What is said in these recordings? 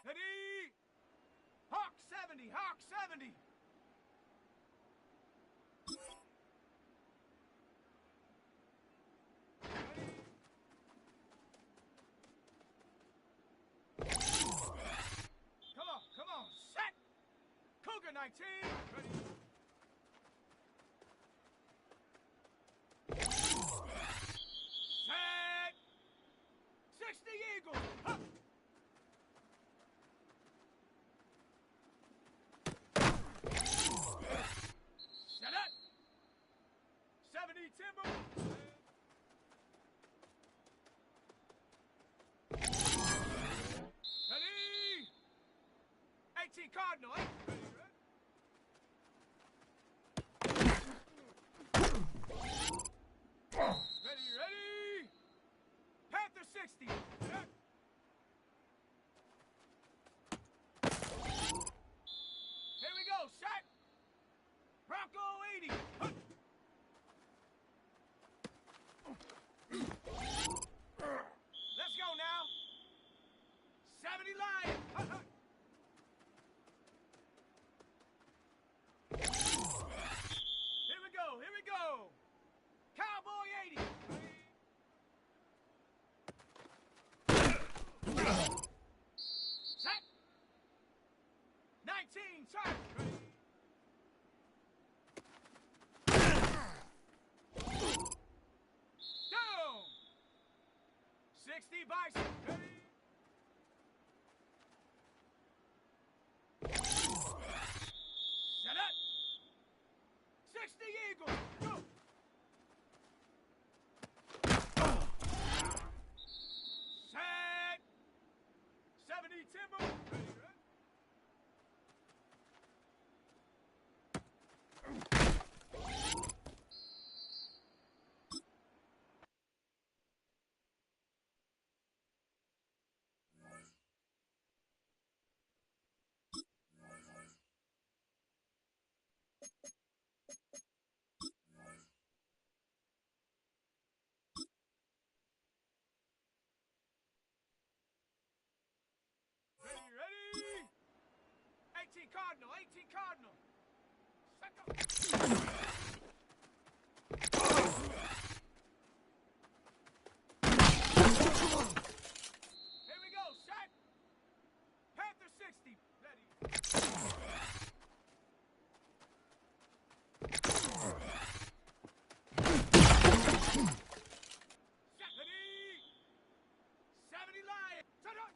Ready? Hawk 70, Hawk 70. Come on, set. Cougar 19. Ready? Set. 60 Eagles. Huh. Set up. 70 Timber. Ready? 18 Cardinal. Ready? Panther 60. Here we go, shot. Bronco 80. Huh. Let's go now. 70 Lion. Huh, huh. Here we go, here we go. Cowboy 80. Set. 19, charge. Down. 60 Bison. Ready. Set up. 60 Eagle. Go. Set. 70 Timber. Ready, ready. Ready? 18 Cardinal, 18 Cardinal. Second. Here we go, shot. Panther 60. Ready. Ready. 70 Lion. Set up.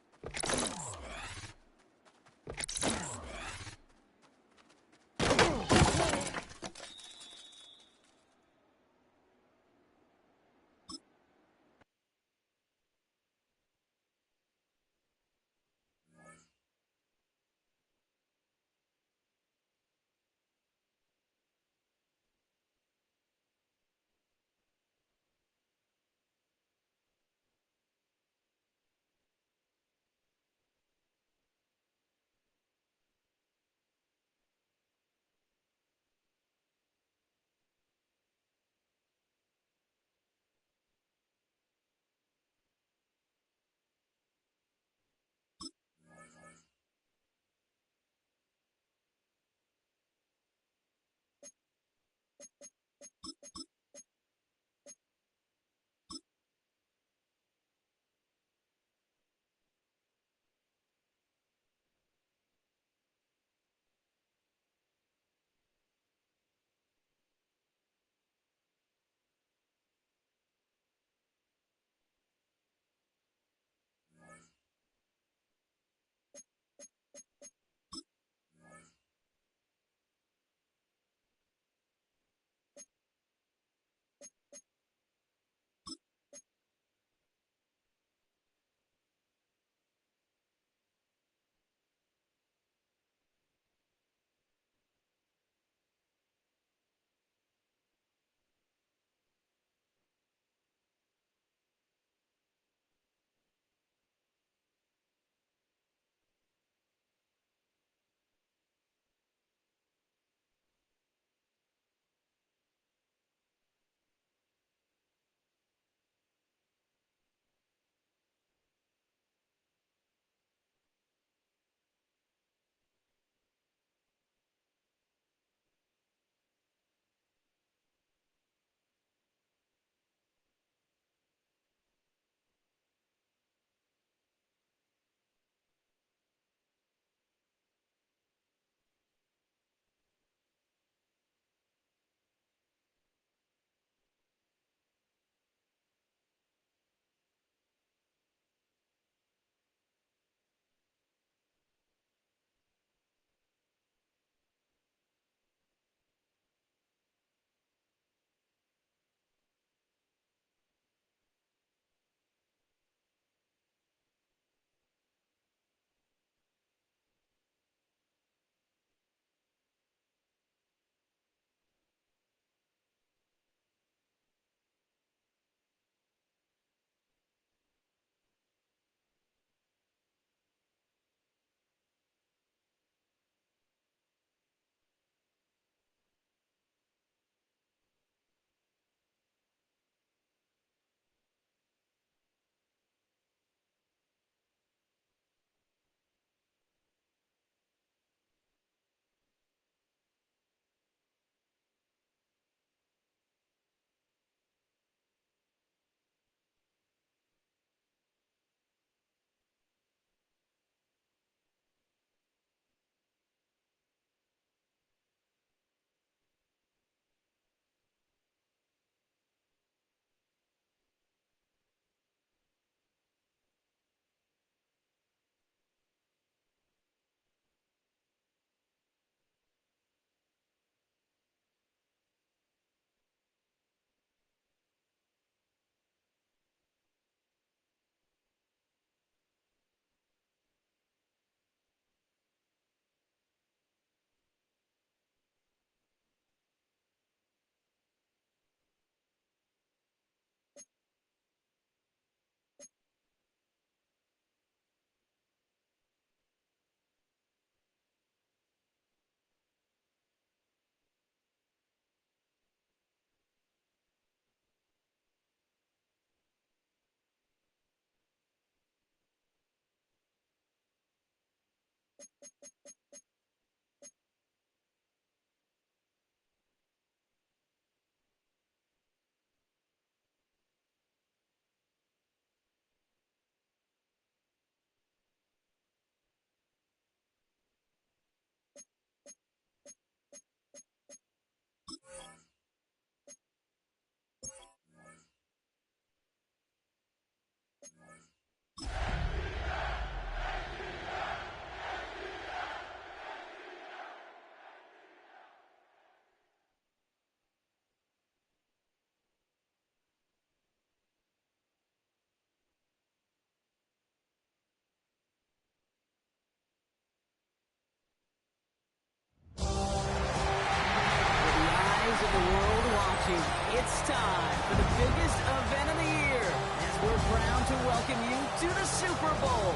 time for the biggest event of the year, as we're proud to welcome you to the Super Bowl.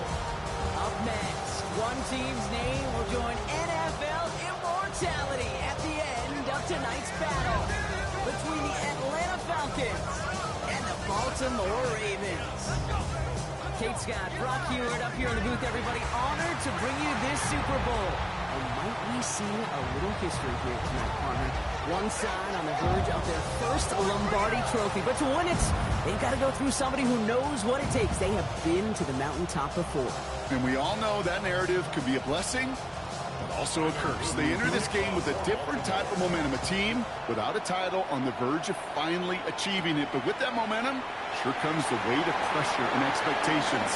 Up next, one team's name will join NFL immortality at the end of tonight's battle between the Atlanta Falcons and the Baltimore Ravens. Kate Scott, Brock Heward up here in the booth, everybody. Honored to bring you this Super Bowl. And might we see a little history here tonight, partner? One side on the verge of their first Lombardi trophy. But to win it, they've got to go through somebody who knows what it takes. They have been to the mountaintop before. And we all know that narrative could be a blessing, but also a curse. They enter this game with a different type of momentum. A team without a title on the verge of finally achieving it. But with that momentum, sure comes the weight of pressure and expectations.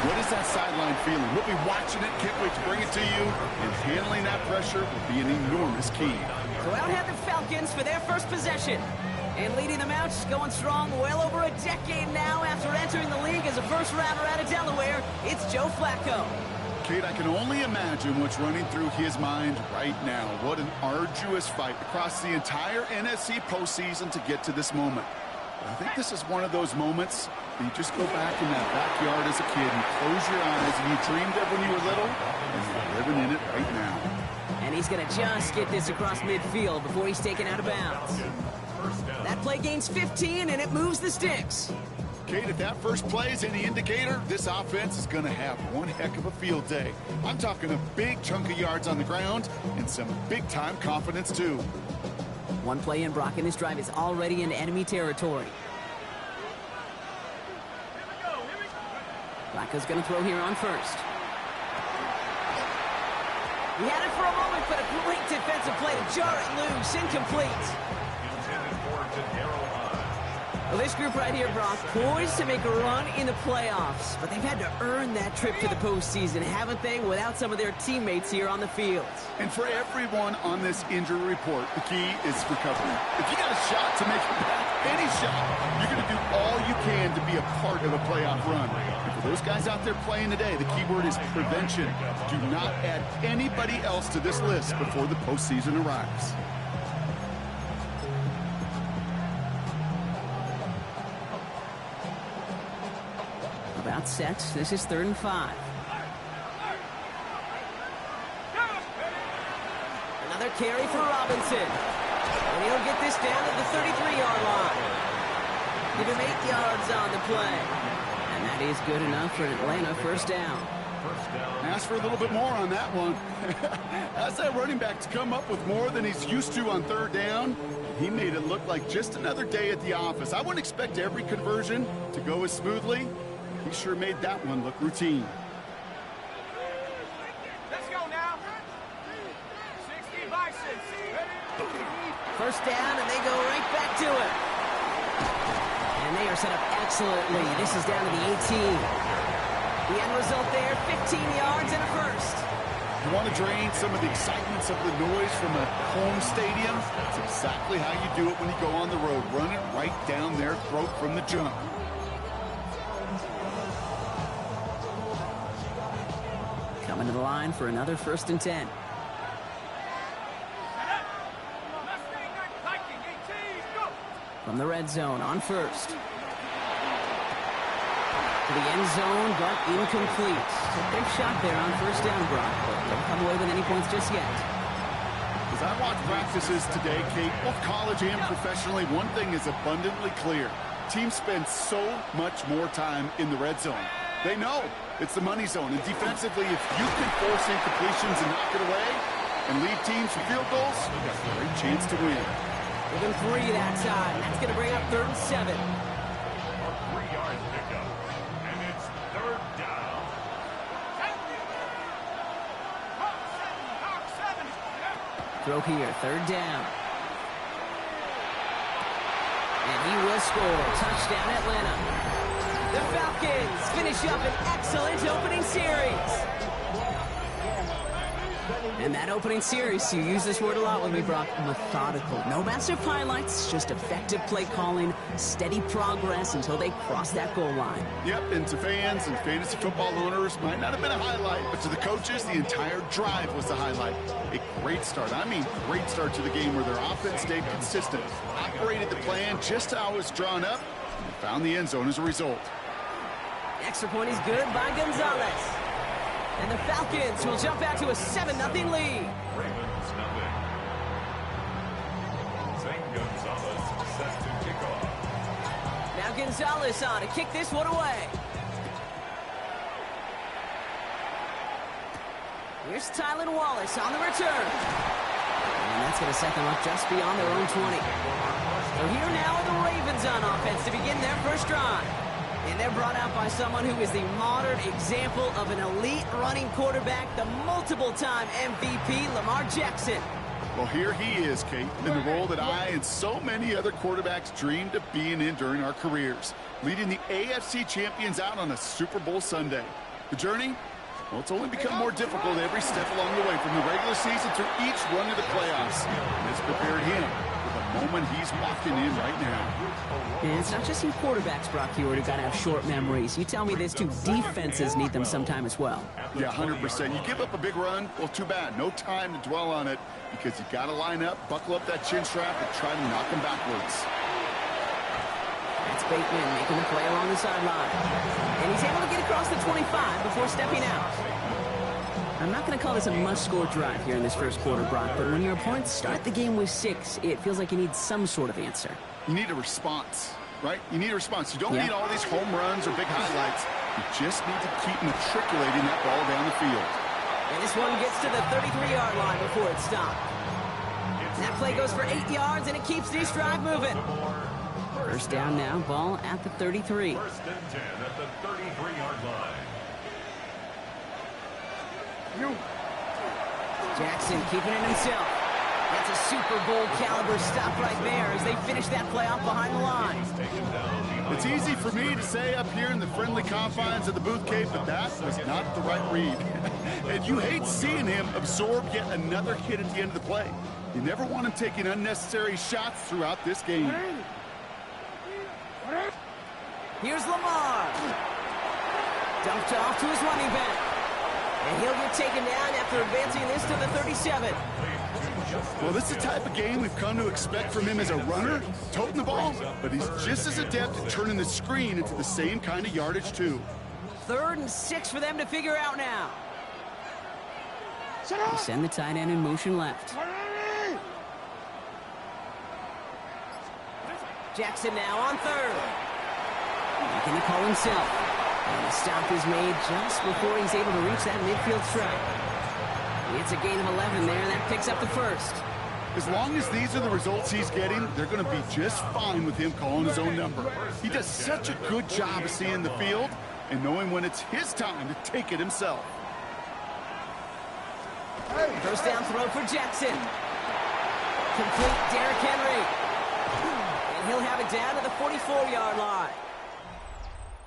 What is that sideline feeling? We'll be watching it. Can't wait to bring it to you. And handling that pressure will be an enormous key. So out head the Falcons for their first possession. And leading them out, going strong well over a decade now after entering the league as a first-rounder out of Delaware, it's Joe Flacco. Kate, I can only imagine what's running through his mind right now. What an arduous fight across the entire NFC postseason to get to this moment. I think this is one of those moments that you just go back in that backyard as a kid and close your eyes and you dreamed of when you were little, and you're living in it right now. And he's going to just get this across midfield before he's taken out of bounds. That play gains 15, and it moves the sticks. Kate, if that first play is any indicator, this offense is going to have one heck of a field day. I'm talking a big chunk of yards on the ground and some big-time confidence, too. One play in, Brock, and this drive is already in enemy territory. Flacco's going to throw here on first. He had it for a moment, but a great defensive play to jar it loose. Incomplete. Well, this group right here, Brock, poised to make a run in the playoffs. But they've had to earn that trip to the postseason, haven't they, without some of their teammates here on the field. And for everyone on this injury report, the key is recovery. If you got a shot to make it back, any shot, you're going to do all you can to be a part of a playoff run. And for those guys out there playing today, the key word is prevention. Do not add anybody else to this list before the postseason arrives. About set. This is 3rd and 5. Another carry for Robinson. And he'll get this down at the 33-yard line. Give him 8 yards on the play. And that is good enough for Atlanta. First down. Ask for a little bit more on that one. Ask that running back to come up with more than he's used to on 3rd down. He made it look like just another day at the office. I wouldn't expect every conversion to go as smoothly. He sure made that one look routine. Let's go now. 60 Bisons. First down, and they go right back to it. And they are set up excellently. This is down to the 18. The end result there, 15 yards and a first. You want to drain some of the excitement, some of the noise from a home stadium? That's exactly how you do it when you go on the road. Run it right down their throat from the jump. Coming to the line for another 1st and 10. From the red zone on first. To the end zone, but incomplete. A big shot there on 1st down, Brock, but don't come away with any points just yet. As I watch practices today, Kate, both college and professionally, one thing is abundantly clear. Teams spend so much more time in the red zone. They know it's the money zone. And defensively, if you can force incompletions and knock it away and lead teams for field goals, you've got a great chance to win. Within 3 that time. That's going to bring up 3rd and 7. A 3-yard pickup. And it's 3rd down. Throw here, 3rd down. And he will score. Touchdown, Atlanta. The Falcons finish up an excellent opening series. And that opening series, you use this word a lot with me, Brock, methodical. No massive highlights, just effective play calling, steady progress until they cross that goal line. Yep, and to fans and fantasy football owners, might not have been a highlight, but to the coaches, the entire drive was the highlight. A great start, great start to the game where their offense stayed consistent, operated the plan just how it was drawn up, and found the end zone as a result. Extra point is good by Gonzalez. And the Falcons will jump out to a 7-0 lead. Ravens nothing. Zane Gonzalez set to kick off. Now Gonzalez on to kick this one away. Here's Tylan Wallace on the return. And that's going to set them up just beyond their own 20. So here now are the Ravens on offense to begin their first drive. And they're brought out by someone who is the modern example of an elite running quarterback, the multiple-time MVP, Lamar Jackson. Well, here he is, Kate, in the role that I and so many other quarterbacks dreamed of being in during our careers, leading the AFC champions out on a Super Bowl Sunday. The journey? Well, it's only become more difficult every step along the way, from the regular season through each run of the playoffs. And it's prepared him for the moment he's walking in right now. And it's not just you quarterbacks, Brock Hewitt, who got to have short memories. You tell me this too, defenses need them sometime as well. Yeah, 100%. You give up a big run, well, too bad. No time to dwell on it, because you got to line up, buckle up that chin strap, and try to knock him backwards. That's Bateman making the play along the sideline. And he's able to get across the 25 before stepping out. I'm not going to call this a must-score drive here in this first quarter, Brock, but when your opponents start the game with 6, it feels like you need some sort of answer. You need a response, right? You need a response. You don't need all these home runs or big highlights. You just need to keep matriculating that ball down the field. And this one gets to the 33-yard line before it's stopped. That play goes for 8 yards, and it keeps this drive moving. First down now, ball at the 33. First and 10 at the 33-yard line. Jackson keeping it himself. That's a Super Bowl caliber stop right there as they finish that play off behind the line. It's easy for me to say up here in the friendly confines of the booth, Kate, but that was not the right read. And you hate seeing him absorb yet another hit at the end of the play. You never want him taking unnecessary shots throughout this game. Here's Lamar. Dumped off to his running back. And he'll get taken down after advancing this to the 37. Well, this is the type of game we've come to expect from him as a runner, toting the ball, but he's just as adept at turning the screen into the same kind of yardage, too. 3rd and 6 for them to figure out now. They send the tight end in motion left. Jackson now on 3rd. Making the call himself. And the stop is made just before he's able to reach that midfield strike. It's a gain of 11 there. That picks up the first. As long as these are the results he's getting, they're going to be just fine with him calling his own number. He does such a good job of seeing the field and knowing when it's his time to take it himself. First down throw for Jackson. Complete Derrick Henry. And he'll have it down to the 44-yard line.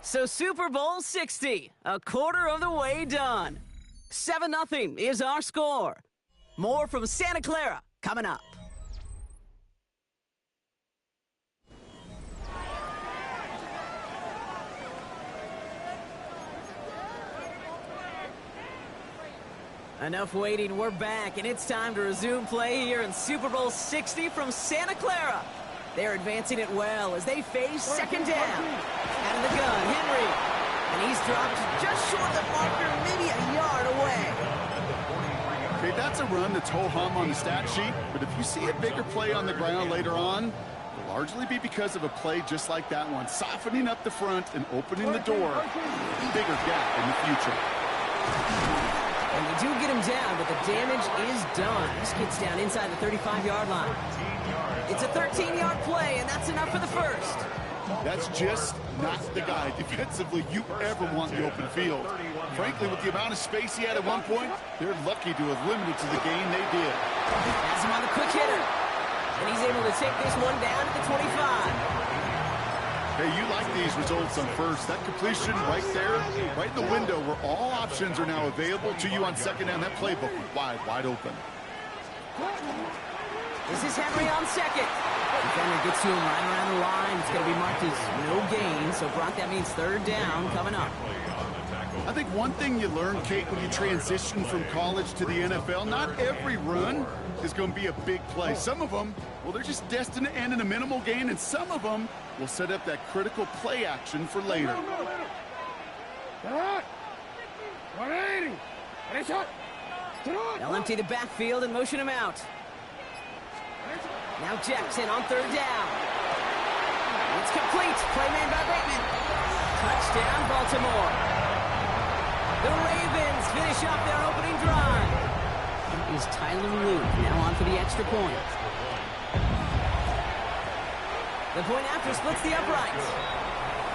So Super Bowl 60, a quarter of the way done. 7-0 is our score. More from Santa Clara coming up. Enough waiting, we're back, and it's time to resume play here in Super Bowl 60 from Santa Clara. They're advancing it well as they face second down. Out of the gun, Henry. And he's dropped just short of the marker, maybe a yard away. Okay, that's a run that's ho-hum on the stat sheet, but if you see a bigger play on the ground later on, it'll largely be because of a play just like that one, softening up the front and opening the door, a bigger gap in the future. And they do get him down, but the damage is done. This gets down inside the 35-yard line. It's a 13-yard play, and that's enough for the first. That's just not the guy defensively you ever want in the open field. Frankly, with the amount of space he had at one point, they're lucky to have limited to the gain they did. Has him on the quick hitter. And he's able to take this one down to the 25. Hey, you like these results on first. That completion right there, right in the window where all options are now available to you on second down. That playbook wide open. This is Henry on second. Defender gets to him right around the line. It's going to be marked as no gain. So, Brock, that means third down coming up. I think one thing you learn, Kate, when you transition from college to the NFL, not every run is going to be a big play. Some of them, well, they're just destined to end in a minimal gain, and some of them will set up that critical play action for later. They'll empty the backfield and motion him out. Now Jackson on third down. It's complete. Play made by Bateman. Touchdown, Baltimore. The Ravens finish off their opening drive. It is Tyler Luke now on for the extra point. The point after splits the uprights.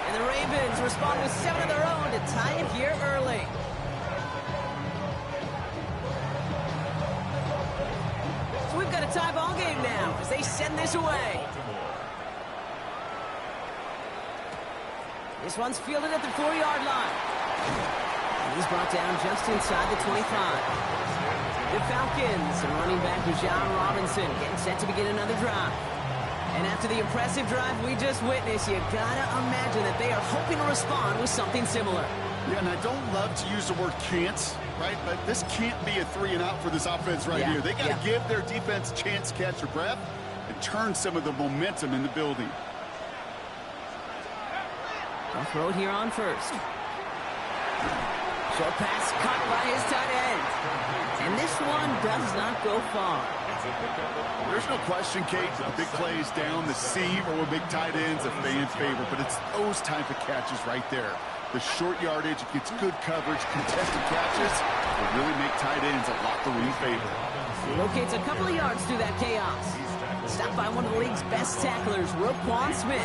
And the Ravens respond with 7 of their own to tie it here early. So we've got a tie ball game now as they send this away. This one's fielded at the 4-yard line. And he's brought down just inside the 25. The Falcons and running back John Robinson getting set to begin another drive. And after the impressive drive we just witnessed, you gotta imagine that they are hoping to respond with something similar. Yeah, and I don't love to use the word can't, right? But this can't be a 3-and-out for this offense right here. They got to give their defense a chance to catch their breath and turn some of the momentum in the building. They'll throw it here on first. Short pass caught by his tight end. And this one does not go far. There's no question, Kate, that the big plays down the seam or with big tight ends a fan favorite, but it's those type of catches right there. The short yardage, it gets good coverage, contested catches will really make tight ends a locker room favorite. He locates a couple of yards through that chaos. Stopped by one of the league's best tacklers, Roquan Smith.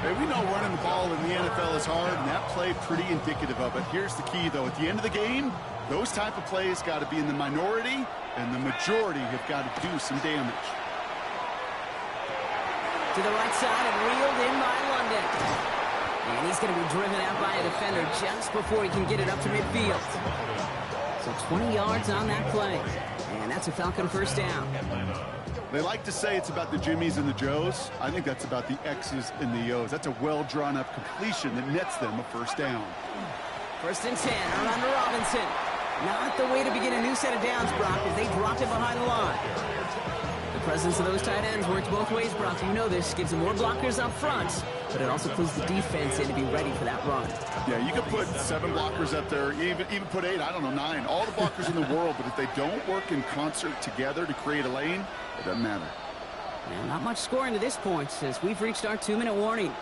Hey, we know running the ball in the NFL is hard, and that play pretty indicative of it. Here's the key, though. At the end of the game, those type of plays got to be in the minority, and the majority have got to do some damage. To the right side and reeled in by London. And he's going to be driven out by a defender just before he can get it up to midfield. So 20 yards on that play. And that's a Falcon first down. They like to say it's about the Jimmies and the Joes. I think that's about the X's and the O's. That's a well-drawn-up completion that nets them a first down. 1st and 10 around to Robinson. Not the way to begin a new set of downs, Brock, as they dropped it behind the line. The presence of those tight ends works both ways, Brock. You know this. Gives them more blockers up front, but it also clues the defense in to be ready for that run. Yeah, you could put 7 blockers up there, even put 8, I don't know, 9. All the blockers in the world, but if they don't work in concert together to create a lane, it doesn't matter. And not much scoring to this point as we've reached our 2-minute warning.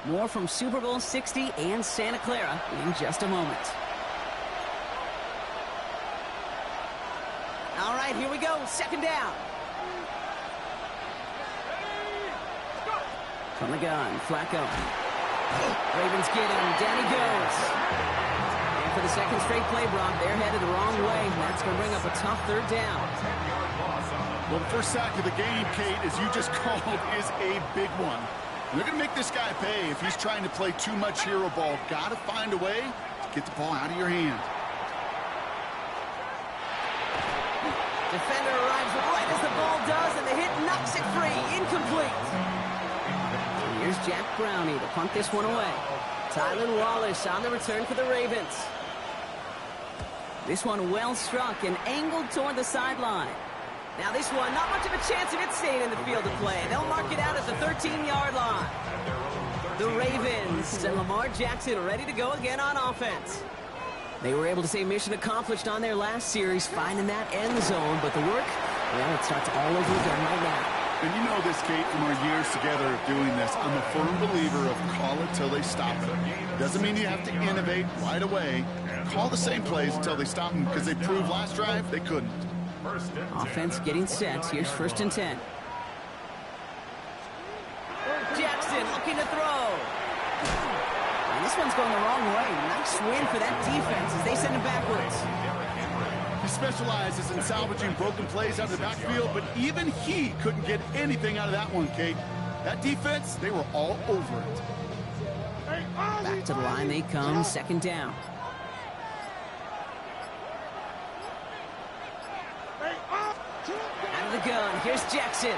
More from Super Bowl 60 and Santa Clara in just a moment. All right, here we go. 2nd down. From the gun, Flacco. Ravens get him. Down he goes. And for the 2nd straight play, Brock, they're headed the wrong way. And that's going to bring up a tough 3rd down. Well, the first sack of the game, Kate, as you just called, is a big one. And they're going to make this guy pay if he's trying to play too much hero ball. Got to find a way to get the ball out of your hand. Defender arrives right as the ball does, and the hit knocks it free. Incomplete. And here's Jack Brownie to punt this one away. Tylan Wallace on the return for the Ravens. This one well struck and angled toward the sideline. Now this one, not much of a chance of it staying in the field of play. They'll mark it out at the 13-yard line. The Ravens and Lamar Jackson ready to go again on offense. They were able to say mission accomplished on their last series, finding that end zone. But the work, well, it starts all over again right now. And you know this, Kate, from our years together of doing this. I'm a firm believer of call it till they stop it. Doesn't mean you have to innovate right away. Call the same plays until they stop them, because they proved last drive they couldn't. Offense getting set. Here's 1st and 10. Jackson looking to throw. And this one's going the wrong way. Nice win for that defense as they send it backwards. He specializes in salvaging broken plays out of the backfield, but even he couldn't get anything out of that one, Kate. That defense, they were all over it. Back to the line they come, second down. Out of the gun, here's Jackson.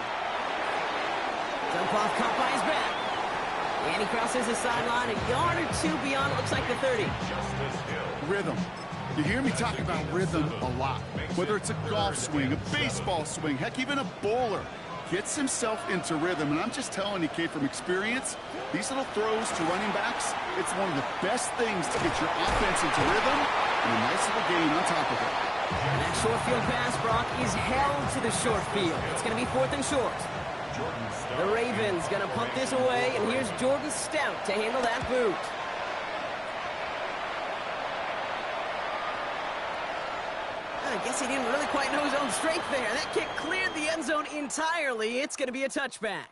Dump off, caught by his back. And he crosses the sideline, a yard or two beyond, looks like the 30. Rhythm. You hear me talk about rhythm a lot. Whether it's a golf swing, a baseball swing, heck, even a bowler gets himself into rhythm. And I'm just telling you, Kate, from experience, these little throws to running backs, it's one of the best things to get your offense into rhythm and a nice little gain on top of it. And that short field pass, Brock, is held to the short field. It's going to be 4th and short. The Ravens going to punt this away, and here's Jordan Stout to handle that boot. I guess he didn't really quite know his own strength there. That kick cleared the end zone entirely. It's going to be a touchback.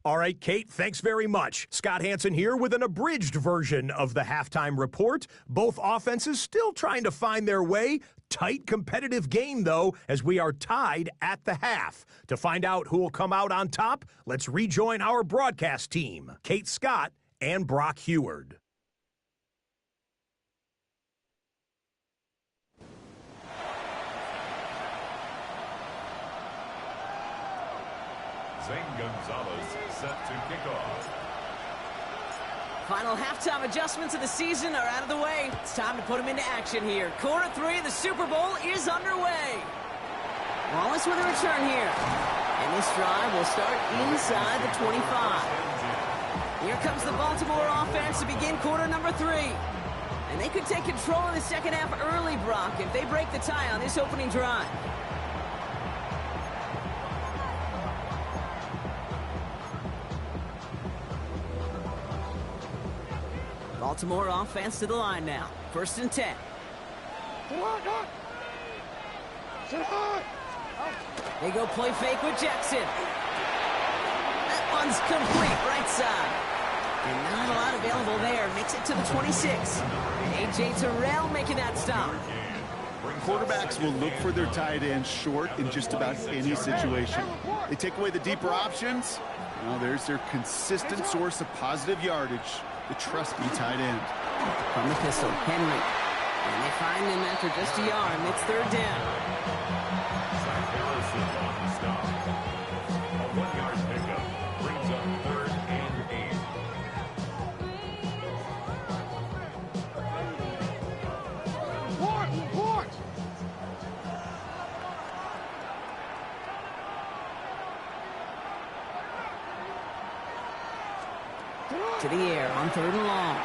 All right, Kate, thanks very much. Scott Hansen here with an abridged version of the halftime report. Both offenses still trying to find their way. Tight, competitive game, though, as we are tied at the half. To find out who will come out on top, let's rejoin our broadcast team, Kate Scott and Brock Heward. Zane Gonzalez set to kick off. Final halftime adjustments of the season are out of the way. It's time to put them into action here. Quarter 3 of the Super Bowl is underway. Wallace with a return here. And this drive will start inside the 25. Here comes the Baltimore offense to begin quarter number 3. And they could take control of the second half early, Brock, if they break the tie on this opening drive. Baltimore offense to the line now. 1st and 10. They go play fake with Jackson. That one's complete, right side. And not a lot available there. Makes it to the 26. A.J. Terrell making that stop. Quarterbacks will look for their tight end short in just about any situation. They take away the deeper options. Well, there's their consistent source of positive yardage. The trusty tight end. From the pistol, Henry. And they find him after just a yard. And it's 3rd down. Zach Harrison on the stop. A 1-yard pickup brings up 3rd and 8. Port! To the air on 3rd and long.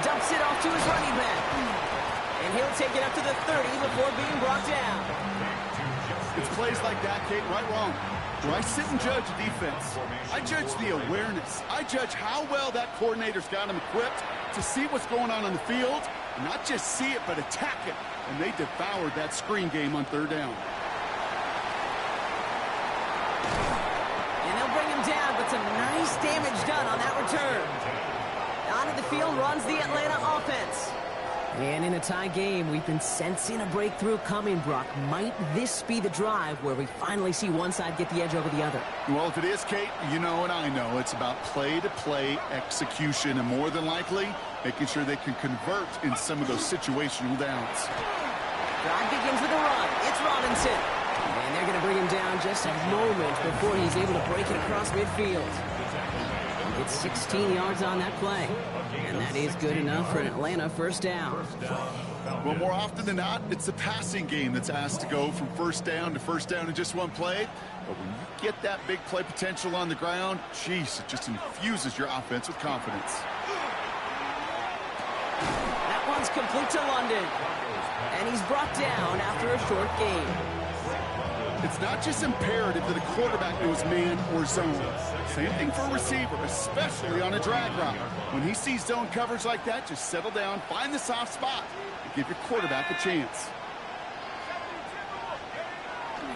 Dumps it off to his running back. And he'll take it up to the 30 before being brought down. It's plays like that, Kate, right wrong. Do I sit and judge a defense? I judge the awareness. I judge how well that coordinator's got him equipped to see what's going on the field, and not just see it, but attack it. And they devoured that screen game on 3rd down. And they'll bring him down, but some nice damage done on that return. Onto the field runs the Atlanta offense. And in a tie game, we've been sensing a breakthrough coming, Brock. Might this be the drive where we finally see one side get the edge over the other? Well, if it is, Kate, you know and I know it's about play-to-play execution, and more than likely, making sure they can convert in some of those situational downs. Drive begins with a run. It's Robinson. And they're going to bring him down just a moment before he's able to break it across midfield. It's 16 yards on that play. And that is good enough for an Atlanta 1st down. Well, more often than not, it's the passing game that's asked to go from 1st down to 1st down in just one play. But when you get that big play potential on the ground, geez, it just infuses your offense with confidence. That one's complete to London. And he's brought down after a short gain. It's not just imperative that a quarterback knows man or zone. Same thing for a receiver, especially on a drag route. When he sees zone coverage like that, just settle down, find the soft spot, and give your quarterback a chance.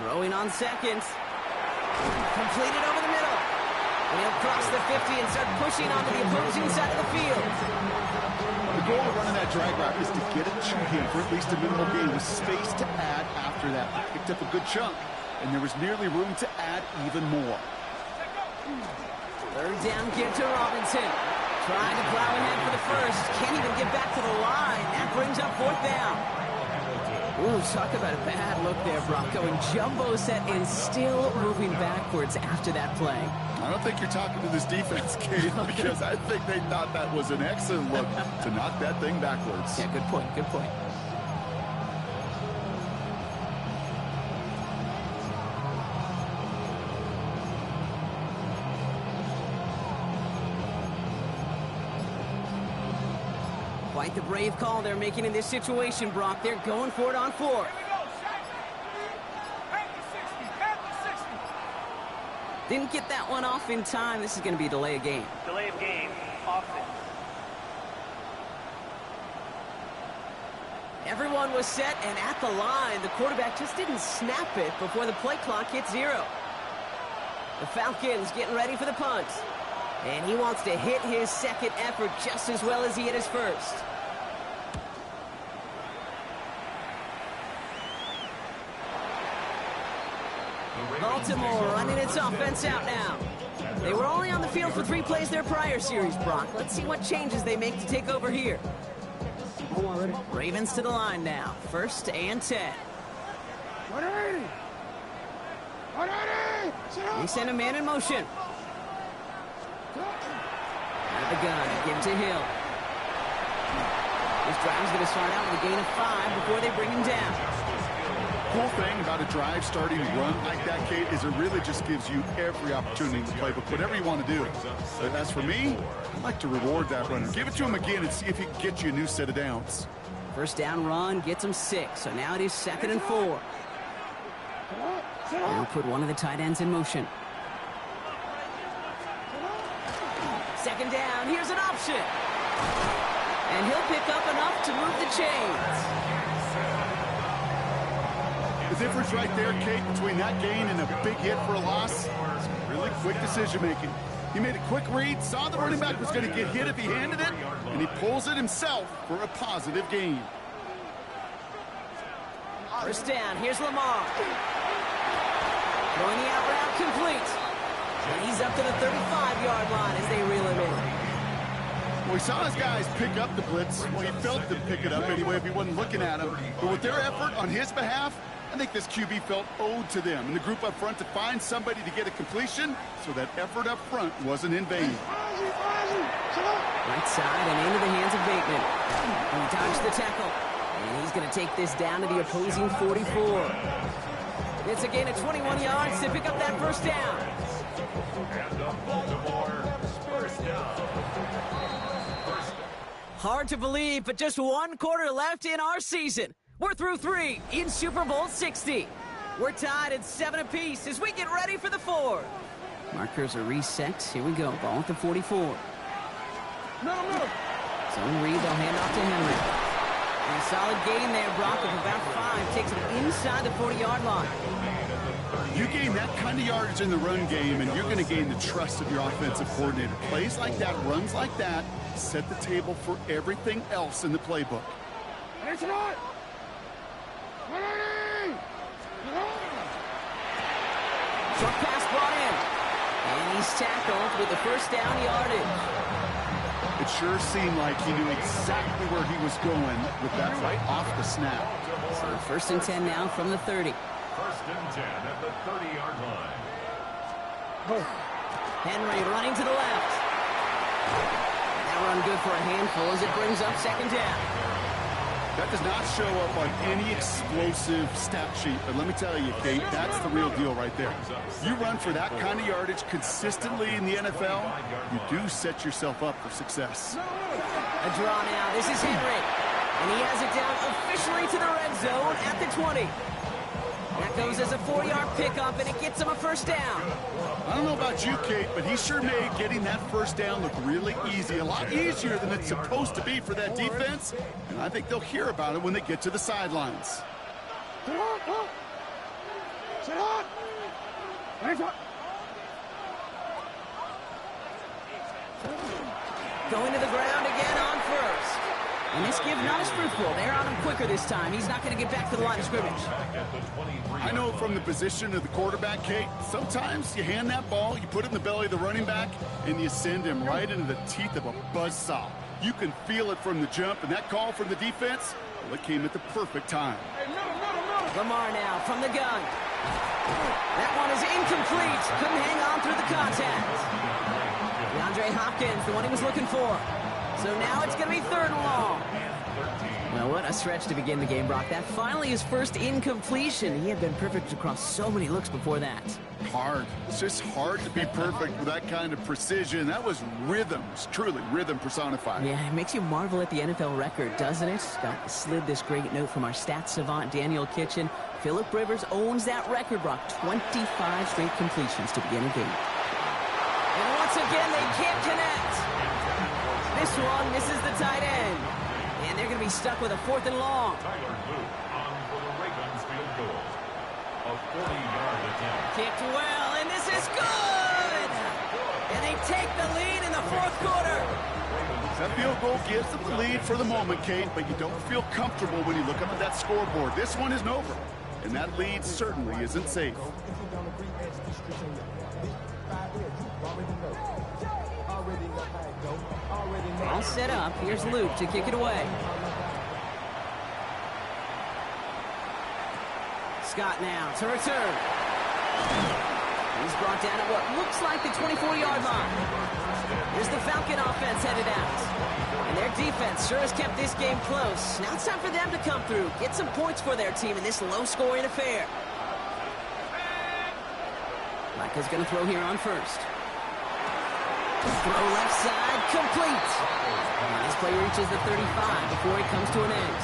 Throwing on seconds. Completed over the middle. And he'll cross the 50 and start pushing onto the opposing side of the field. The goal of running that drag route is to get it to him for at least a minimal gain with space to add after that. He picked up a good chunk. and there was nearly room to add even more. Third down, give to Robinson. Trying to plow ahead for the first. Can't even get back to the line. That brings up fourth down. Ooh, talk about a bad look there, Brock. Going jumbo set and still moving backwards after that play. I don't think you're talking to this defense, Kate, because I think they thought that was an excellent look to knock that thing backwards. Yeah, good point, good point. Quite the brave call they're making in this situation, Brock. They're going for it on fourth. Didn't get that one off in time. This is going to be a delay of game. Delay of game, offense. Everyone was set and at the line. The quarterback just didn't snap it before the play clock hit 0. The Falcons getting ready for the punt. And he wants to hit his second effort just as well as he hit his first. Baltimore running its offense out now. They were only on the field for 3 plays their prior series, Brock. Let's see what changes they make to take over here. Ravens to the line now. 1st and 10. They send a man in motion. Out of the gun, give to Hill. This drive's going to start out with a gain of 5 before they bring him down. Cool thing about a drive starting run like that, Kate, is it really just gives you every opportunity in the playbook, whatever you want to do. But as for me, I'd like to reward that runner. Give it to him again and see if he can get you a new set of downs. First down run gets him 6, so now it is 2nd and 4. They'll put one of the tight ends in motion. 2nd down, here's an option. And he'll pick up enough to move the chains. The difference right there, Kate, between that gain and a big hit for a loss is really quick decision-making. He made a quick read, saw the running back was going to get hit if he handed it, and he pulls it himself for a positive gain. First down, here's Lamar. Throwing the out route complete. And he's up to the 35-yard line as they reel him in. Well, he saw his guys pick up the blitz. Well, he felt them pick it up anyway if he wasn't looking at him. But with their effort on his behalf, I think this QB felt owed to them and the group up front to find somebody to get a completion, so that effort up front wasn't in vain. Right side and into the hands of Bateman. He dodged the tackle. And he's going to take this down to the opposing 44. It's a gain of 21 yards to pick up that first down. And the Baltimore first down. Hard to believe, but just 1 quarter left in our season. We're through 3 in Super Bowl 60. We're tied at 7 apiece as we get ready for the 4th. Markers are reset. Here we go. Ball at the 44. Zone read. They'll hand off to Henry. And a solid gain there, Brock, of about 5. Takes him inside the 40-yard line. You gain that kind of yardage in the run game, and you're going to gain the trust of your offensive coordinator. Plays like that, runs like that, set the table for everything else in the playbook. Short pass brought in. And he's tackled with the first down yardage. It sure seemed like he knew exactly where he was going with that right off the snap. So 1st and 10 now from the 30. 1st and 10 at the 30-yard line. Henry running to the left. That run good for a handful as it brings up 2nd down. That does not show up on any explosive stat sheet, but let me tell you, Kate, that's the real deal right there. You run for that kind of yardage consistently in the NFL, you do set yourself up for success. A draw now. This is Henry. And he has it down officially to the red zone at the 20. That goes as a 4-yard pickup, and it gets him a first down. I don't know about you, Kate, but he sure made getting that first down look really easy. A lot easier than it's supposed to be for that defense. And I think they'll hear about it when they get to the sidelines. Going to the ground again on first. And this give not as fruitful. They're on him quicker this time. He's not going to get back to the line of scrimmage. I know from the position of the quarterback, Kate, sometimes you hand that ball, you put it in the belly of the running back, and you send him right into the teeth of a buzzsaw. You can feel it from the jump, and that call from the defense, well, it came at the perfect time. Lamar now from the gun. That one is incomplete. Couldn't hang on through the contact. DeAndre Hopkins, the one he was looking for. So now it's going to be 3rd and long. Well, what a stretch to begin the game, Brock. That finally his first incompletion. He had been perfect across so many looks before that. Hard. It's just hard to be perfect with that kind of precision. That was rhythm. It's truly rhythm personified. Yeah, it makes you marvel at the NFL record, doesn't it? Scott slid this great note from our stats savant, Daniel Kitchen. Phillip Rivers owns that record, Brock. 25 straight completions to begin a game. And once again, they can't connect. This one misses the tight end. And they're going to be stuck with a 4th and long. Tyler Luke on for the Ravens field goal. A 40-yard attempt. Kicked well, and this is good! And they take the lead in the 4th quarter. That field goal gives them the lead for the moment, Kate, but you don't feel comfortable when you look up at that scoreboard. This one isn't over, and that lead certainly isn't safe. All set up. Here's Luke to kick it away. Scott now to return. He's brought down at what looks like the 24-yard line. Here's the Falcon offense headed out. And their defense sure has kept this game close. Now it's time for them to come through, get some points for their team in this low-scoring affair. Flacco's going to throw here on first. Throw left side, complete. And this play reaches the 35 before it comes to an end.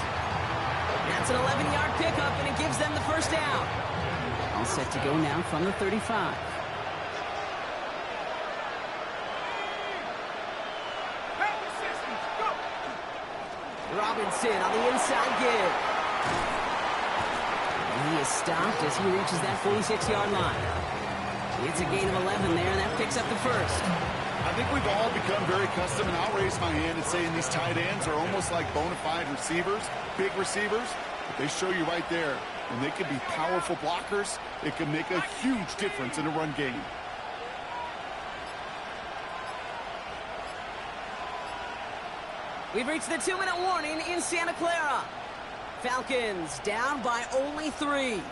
That's an 11-yard pickup, and it gives them the first down. All set to go now from the 35. Robinson on the inside give. And he is stopped as he reaches that 46-yard line. It's a gain of 11 there, and that picks up the first. I think we've all become very accustomed, and I'll raise my hand and saying these tight ends are almost like bona fide receivers, big receivers, but they show you right there, and they can be powerful blockers. It can make a huge difference in a run game. We've reached the 2-minute warning in Santa Clara. Falcons down by only 3.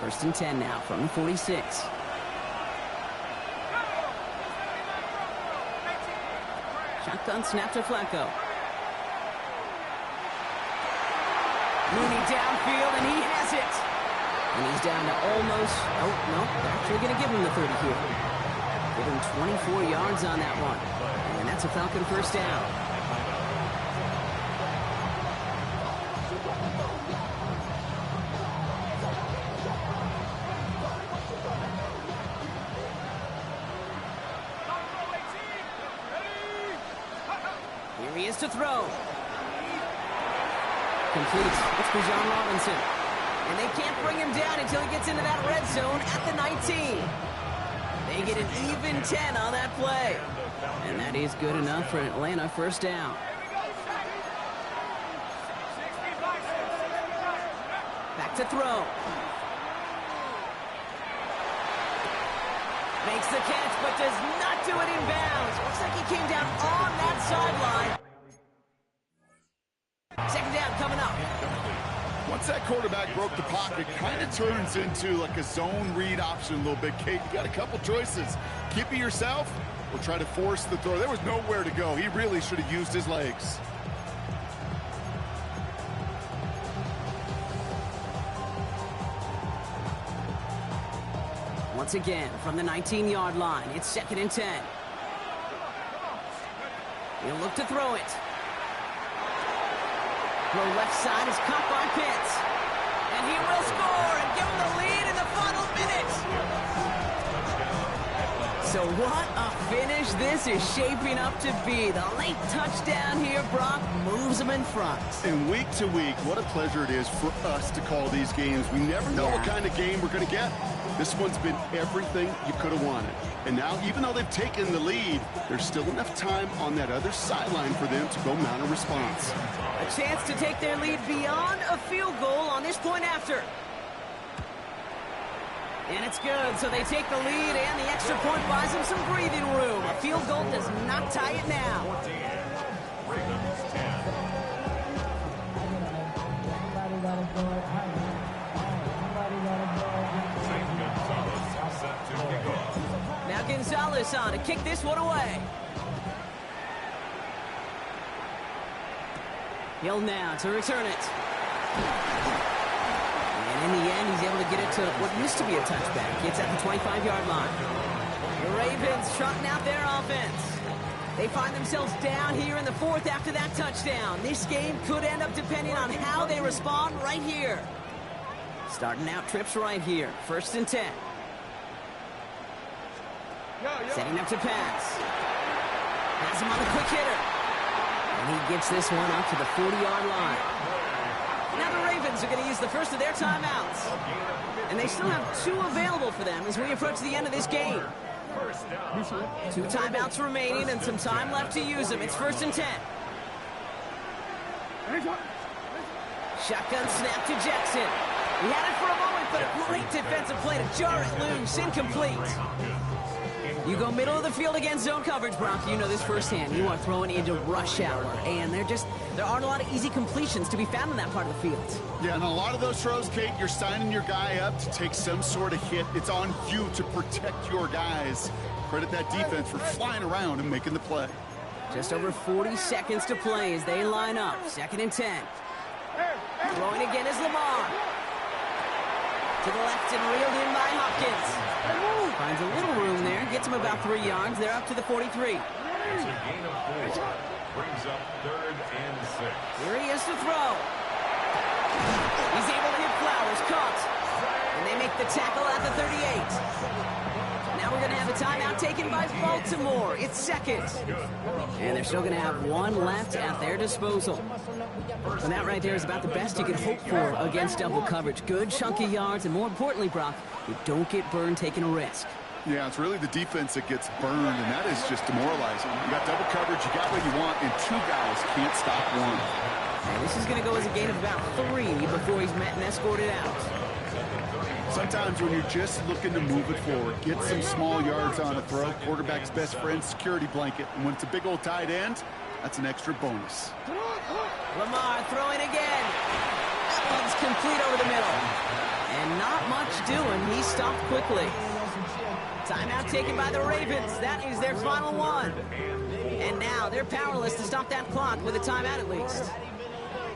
First and 10 now from the 46. Shotgun snap to Flacco. Mooney downfield, and he has it. And he's down to almost, oh, no, they're actually going to give him the 30 here. Give him 24 yards on that one. And that's a Falcon first down. Here he is to throw. Complete. It's for John Robinson. And they can't bring him down until he gets into that red zone at the 19. They get an even 10 on that play. And that is good enough for an Atlanta first down. Back to throw. Makes the catch, but does not do it in bounds. Looks like he came down on that sideline. Second down coming up. Once that quarterback broke the pocket, kind of turns into like a zone read option a little bit. Kate, you got a couple choices. Keep it yourself or try to force the throw. There was nowhere to go. He really should have used his legs. Once again, from the 19-yard line, it's second and 10. He'll look to throw it. Throw left side is caught by Pitts. And he will score and give him the lead in the final minute. So what a finish this is shaping up to be. The late touchdown here, Brock, moves him in front. And week to week, what a pleasure it is for us to call these games. We never know what kind of game we're going to get. This one's been everything you could have wanted. And now, even though they've taken the lead, there's still enough time on that other sideline for them to go mount a response. A chance to take their lead beyond a field goal on this point after. And it's good, so they take the lead, and the extra point buys them some breathing room. A field goal does not tie it now. Ravens 10. Now Gonzalez on to kick this one away. Hill now to return it. And in the end, he's able to get it to what used to be a touchback. It's at the 25-yard line. The Ravens trotting out their offense. They find themselves down here in the fourth after that touchdown. This game could end up depending on how they respond right here. Starting out trips right here. 1st and 10. Setting up to pass. Has him on a quick hitter. And he gets this one up to the 40-yard line. Now the Ravens are going to use the first of their timeouts. And they still have 2 available for them as we approach the end of this game. 2 timeouts remaining and some time left to use them. It's 1st and 10. Shotgun snap to Jackson. He had it for a moment, but a great defensive play to jar it loose. Incomplete. You go middle of the field against zone coverage, Brock. You know this firsthand. You are throwing into rush hour, and there aren't a lot of easy completions to be found in that part of the field. Yeah, and a lot of those throws, Kate, you're signing your guy up to take some sort of hit. It's on you to protect your guys. Credit that defense for flying around and making the play. Just over 40 seconds to play as they line up. 2nd and 10. Throwing again is Lamar. To the left and reeled in by Hopkins. Finds a little room there. Gets him about 3 yards. They're up to the 43. It's a gain of 4. Brings up 3rd and 6. Here he is to throw. He's able to hit Flowers. Caught. And they make the tackle at the 38. Now we're going to have a timeout taken by Baltimore. It's 2nd. And they're still going to have 1 left at their disposal. And that right there is about the best you can hope for against double coverage. Good chunky yards, and more importantly, Brock, you don't get burned taking a risk. Yeah, it's really the defense that gets burned, and that is just demoralizing. You got double coverage, you got what you want, and 2 guys can't stop 1. And this is going to go as a gain of about 3 before he's met and escorted out. Sometimes when you're just looking to move it forward, get some small yards on a throw, quarterback's best friend, security blanket. And when it's a big old tight end, that's an extra bonus. Lamar throwing again. That one's complete over the middle. And not much doing. He stopped quickly. Timeout taken by the Ravens. That is their final one. And now they're powerless to stop that clock with a timeout at least.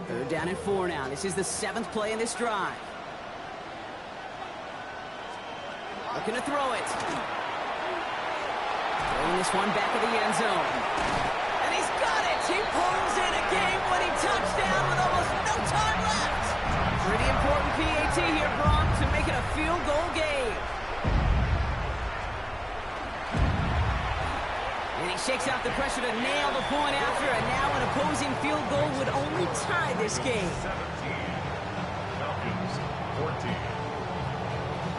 3rd down and 4 now. This is the 7th play in this drive. Looking to throw it. Throwing this one back of the end zone. And he's got it. He pulls in a game-winning touchdown with almost no time left. Pretty important PAT here, Brock, to make it a field goal game. And he shakes out the pressure to nail the point after, and now an opposing field goal would only tie this game. 17. Falcons 14.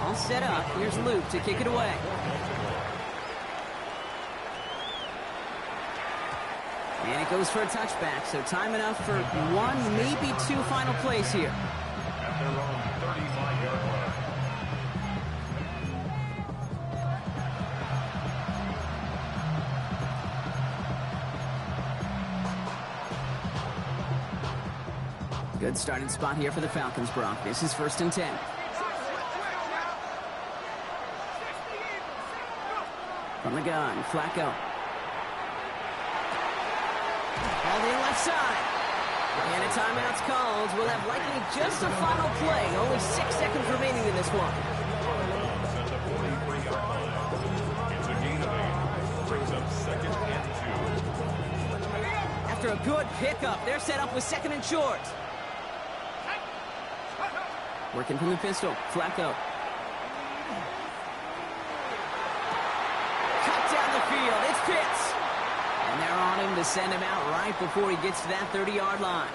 All set up. Here's Luke to kick it away. And it goes for a touchback, so time enough for 1, maybe 2 final plays here. At their own 35-yard line. Good starting spot here for the Falcons, Brock. This is 1st and 10. From the gun, Flacco. All the left side. And a timeout's called. We'll have likely just a final play. Only 6 seconds remaining in this one. At the 43-yard line. It's a gain of 8. Brings up 2nd and 2. After a good pickup, they're set up with 2nd and short. Working from the pistol, Flacco. Field. It's Pitts. And they're on him to send him out right before he gets to that 30-yard line.